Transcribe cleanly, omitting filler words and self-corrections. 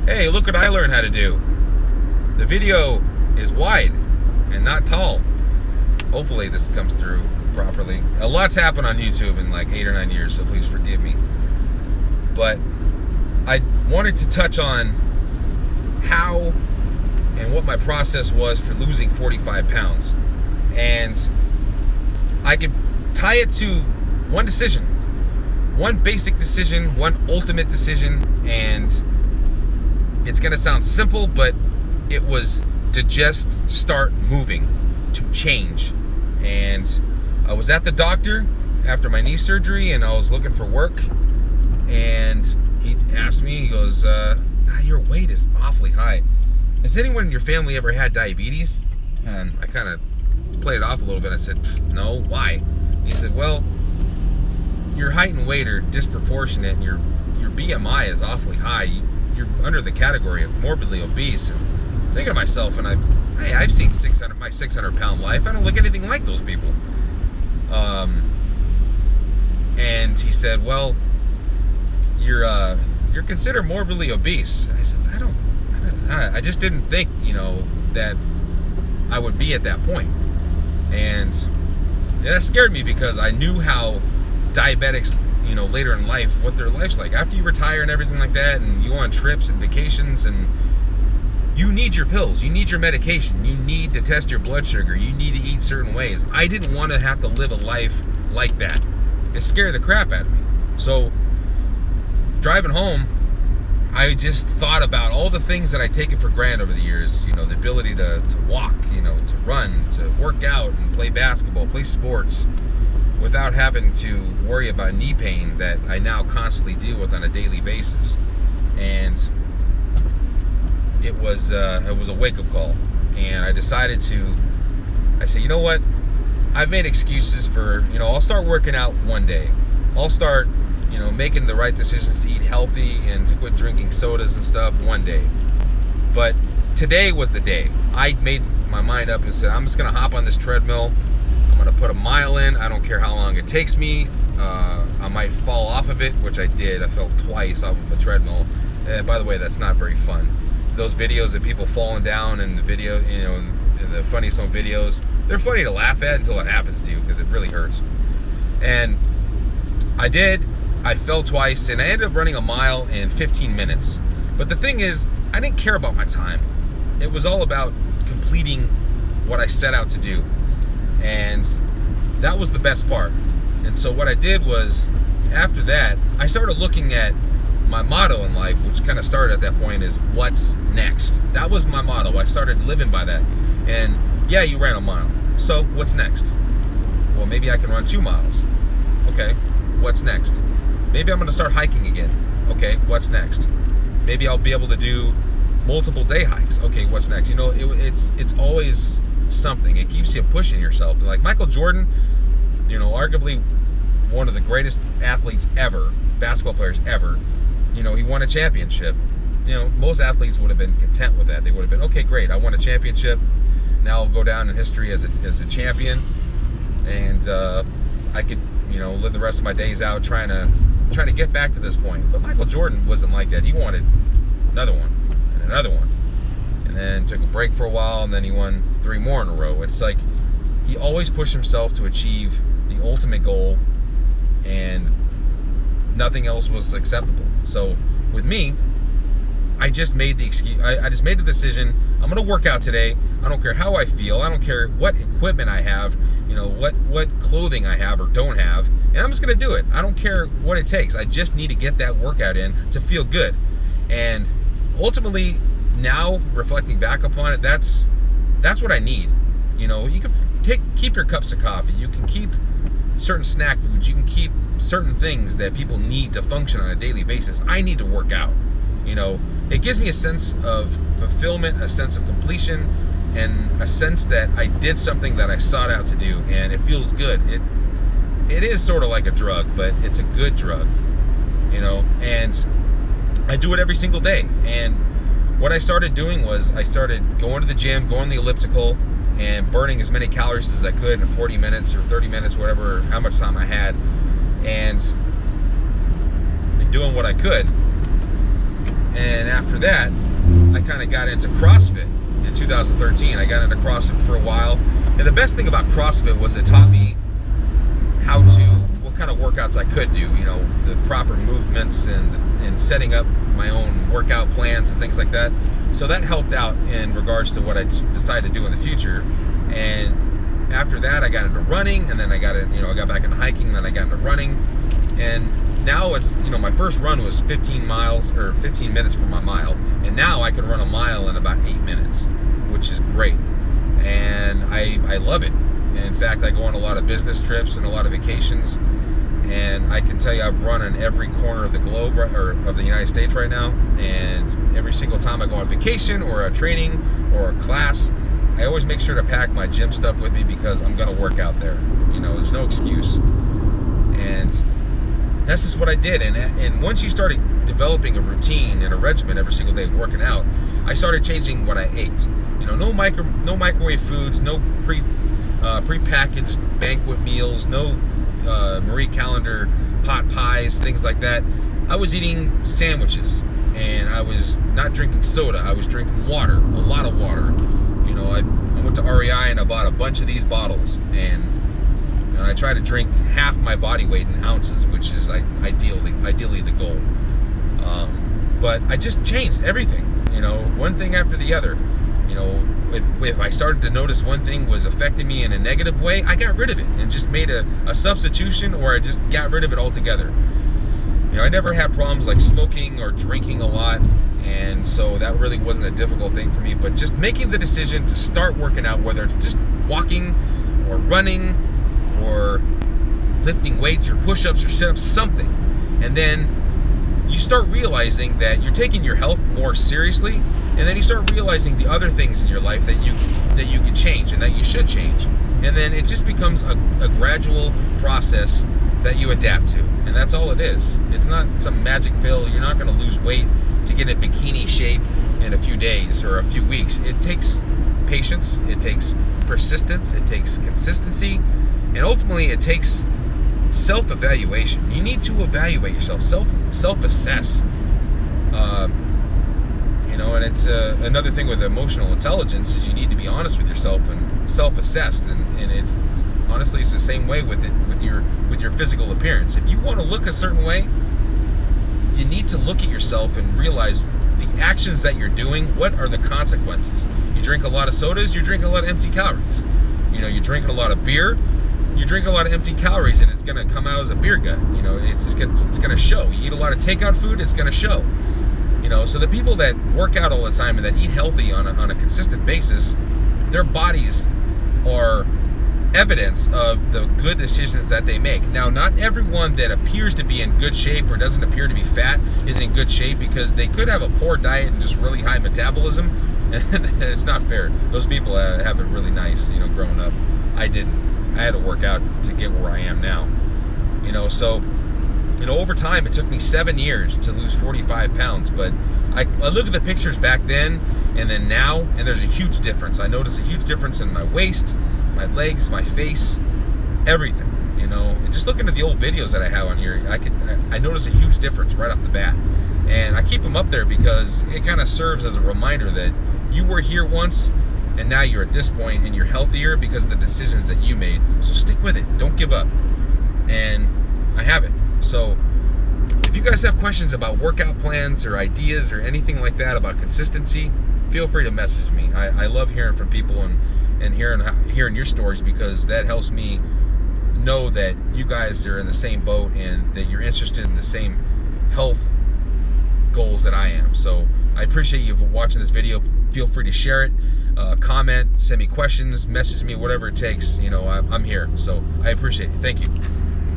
hey, look what I learned how to do. The video is wide and not tall. Hopefully this comes through properly. A lot's happened on YouTube in like 8 or 9 years, so please forgive me. But I wanted to touch on how and what my process was for losing 45 pounds. And I could tie it to one decision, one basic decision, one ultimate decision. And it's going to sound simple, but it was to just start moving, to change. And I was at the doctor after my knee surgery, and I was looking for work. And he asked me, he goes, your weight is awfully high. Has anyone in your family ever had diabetes? And I kind of played it off a little bit. I said, no, why? He said, well, your height and weight are disproportionate, and your BMI is awfully high. You're under the category of morbidly obese. And thinking to myself, and I've seen my 600-pound life. I don't look anything like those people. And he said, well, you're considered morbidly obese. I said, I just didn't think, that I would be at that point. And that scared me because I knew how diabetics, later in life, what their life's like. After you retire and everything like that, and you go on trips and vacations, and you need your pills, you need your medication, you need to test your blood sugar, you need to eat certain ways. I didn't want to have to live a life like that. It scared the crap out of me. So driving home, I just thought about all the things that I taken for granted over the years. The ability to walk, to run, to work out and play basketball, play sports without having to worry about knee pain that I now constantly deal with on a daily basis. And it was a wake-up call. And I decided I said, you know what? I've made excuses for, I'll start working out one day. I'll start making the right decisions to eat healthy and to quit drinking sodas and stuff one day. But today was the day. I made my mind up and said, I'm just going to hop on this treadmill. I'm going to put a mile in. I don't care how long it takes me. I might fall off of it, which I did. I fell twice off of a treadmill. And by the way, that's not very fun. Those videos of people falling down in the video, in the funniest home videos, they're funny to laugh at until it happens to you because it really hurts. And I did. I fell twice, and I ended up running a mile in 15 minutes. But the thing is, I didn't care about my time. It was all about completing what I set out to do. And that was the best part. And so what I did was, after that, I started looking at my motto in life, which kind of started at that point, is what's next? That was my motto. I started living by that. And yeah, you ran a mile. So what's next? Well, maybe I can run 2 miles. Okay, what's next? Maybe I'm going to start hiking again. Okay, what's next? Maybe I'll be able to do multiple day hikes. Okay, what's next? It's always something. It keeps you pushing yourself. Like Michael Jordan, arguably one of the greatest athletes ever, basketball players ever. He won a championship. Most athletes would have been content with that. They would have been, okay, great, I won a championship. Now I'll go down in history as a champion, and I could, live the rest of my days out trying to get back to this point. But Michael Jordan wasn't like that. He wanted another one and another one, and then took a break for a while, and then he won 3 more in a row. It's like he always pushed himself to achieve the ultimate goal, and nothing else was acceptable. So with me, I just made the excuse. I just made the decision. I'm going to work out today. I don't care how I feel. I don't care what equipment I have, what clothing I have or don't have. And I'm just going to do it. I don't care what it takes. I just need to get that workout in to feel good. And ultimately, now reflecting back upon it, that's what I need. You can keep your cups of coffee. You can keep certain snack foods. You can keep certain things that people need to function on a daily basis. I need to work out. It gives me a sense of fulfillment, a sense of completion, and a sense that I did something that I sought out to do, and it feels good. It is sort of like a drug, but it's a good drug, and I do it every single day. And what I started doing was I started going to the gym, going to the elliptical, and burning as many calories as I could in 40 minutes or 30 minutes, whatever, how much time I had, and doing what I could. And after that, I kind of got into CrossFit in 2013. I got into CrossFit for a while. And the best thing about CrossFit was it taught me what kind of workouts I could do, the proper movements and setting up my own workout plans and things like that. So that helped out in regards to what I decided to do in the future. And after that, I got into running, and then I got back into hiking, and then I got into running. And now it's, my first run was 15 miles or 15 minutes for my mile. And now I can run a mile in about 8 minutes, which is great. And I love it. And in fact, I go on a lot of business trips and a lot of vacations. And I can tell you I've run in every corner of the globe, or of the United States right now. And every single time I go on vacation or a training or a class, I always make sure to pack my gym stuff with me because I'm going to work out there. There's no excuse. And that's just what I did. And once you started developing a routine and a regimen every single day working out, I started changing what I ate. No microwave foods, no pre-packaged banquet meals, no Marie Callender pot pies, things like that. I was eating sandwiches, and I was not drinking soda. I was drinking water, a lot of water. I went to REI and I bought a bunch of these bottles, and I try to drink half my body weight in ounces, which is ideally the goal. But I just changed everything, one thing after the other. If I started to notice one thing was affecting me in a negative way, I got rid of it and just made a substitution, or I just got rid of it altogether. I never had problems like smoking or drinking a lot, and so that really wasn't a difficult thing for me. But just making the decision to start working out, whether it's just walking or running or lifting weights or push-ups or sit-ups, something. And then you start realizing that you're taking your health more seriously, and then you start realizing the other things in your life that you can change and that you should change. And then it just becomes a gradual process that you adapt to. And that's all it is. It's not some magic pill. You're not going to lose weight to get in bikini shape in a few days or a few weeks. It takes patience, it takes persistence, it takes consistency, and ultimately it takes self-evaluation. You need to evaluate yourself, self-assess. And it's another thing with emotional intelligence is you need to be honest with yourself and self-assessed. And it's honestly, it's the same way with your physical appearance. If you want to look a certain way, you need to look at yourself and realize the actions that you're doing. What are the consequences? You drink a lot of sodas, you're drinking a lot of empty calories. You're drinking a lot of beer, you're drinking a lot of empty calories, and it's going to come out as a beer gut. It's going to show. You eat a lot of takeout food, it's going to show. So the people that work out all the time and that eat healthy on a consistent basis, their bodies are evidence of the good decisions that they make. Now, not everyone that appears to be in good shape or doesn't appear to be fat is in good shape, because they could have a poor diet and just really high metabolism, and it's not fair. Those people have it really nice, growing up. I didn't. I had to work out to get where I am now. So over time, it took me 7 years to lose 45 pounds, but I look at the pictures back then and then now, and there's a huge difference. I notice a huge difference in my waist, my legs, my face, everything. And just looking at the old videos that I have on here, I notice a huge difference right off the bat. And I keep them up there because it kind of serves as a reminder that you were here once, and now you're at this point, and you're healthier because of the decisions that you made. So stick with it. Don't give up. And I haven't. So if you guys have questions about workout plans or ideas or anything like that about consistency, feel free to message me. I love hearing from people and hearing your stories, because that helps me know that you guys are in the same boat and that you're interested in the same health goals that I am. So I appreciate you watching this video. Feel free to share it, comment, send me questions, message me, whatever it takes. I'm here. So I appreciate it. Thank you.